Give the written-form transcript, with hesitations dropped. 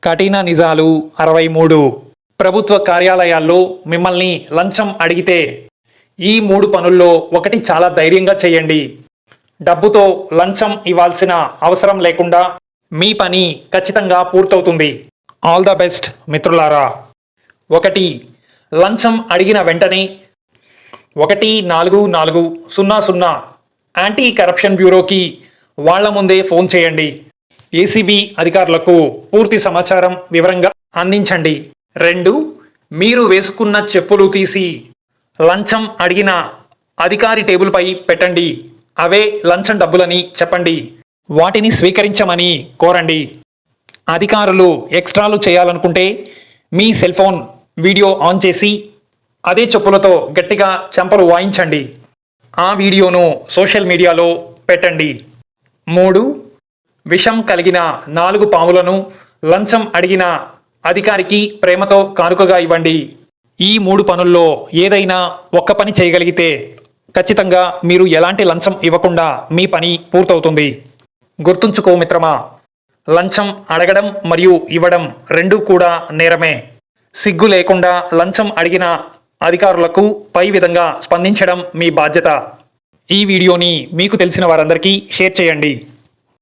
కఠిన నిజాలు 63. ప్రభుత్వ కార్యాలయాల్లో మిమ్మల్ని లంచం అడిగితే ఈ 3 పనుల్లో ఒకటి చాలా ధైర్యంగా చేయండి. డబ్బుతో లంచం ఇవ్వాల్సిన అవసరం లేకుండా మీ పని ఖచ్చితంగా పూర్తవుతుంది. ఆల్ ద బెస్ట్ మిత్రులారా. 1. లంచం అడిగిన వెంటనే 1400 యాంటీ కరప్షన్ బ్యూరోకి వాళ్ల ముందే ఫోన్ చేయండి. ఏసీబీ అధికారులకు పూర్తి సమాచారం వివరంగా అందించండి. 2. మీరు వేసుకున్న చెప్పులు తీసి లంచం అడిగిన అధికారి టేబుల్పై పెట్టండి. అవే లంచం డబ్బులని చెప్పండి. వాటిని స్వీకరించమని కోరండి. అధికారులు ఎక్స్ట్రాలు చేయాలనుకుంటే మీ సెల్ ఫోన్ వీడియో ఆన్ చేసి అదే చెప్పులతో గట్టిగా చెంపలు వాయించండి. ఆ వీడియోను సోషల్ మీడియాలో పెట్టండి. 3. విషం కలిగిన 4 పాములను లంచం అడిగిన అధికారికి ప్రేమతో కానుకగా ఇవ్వండి. ఈ 3 పనుల్లో ఏదైనా ఒక్క పని చేయగలిగితే ఖచ్చితంగా మీరు ఎలాంటి లంచం ఇవ్వకుండా మీ పని పూర్తవుతుంది. గుర్తుంచుకో మిత్రమా, లంచం అడగడం మరియు ఇవ్వడం రెండూ కూడా నేరమే. సిగ్గు లేకుండా లంచం అడిగిన అధికారులకు పై విధంగా స్పందించడం మీ బాధ్యత. ఈ వీడియోని మీకు తెలిసిన వారందరికీ షేర్ చేయండి.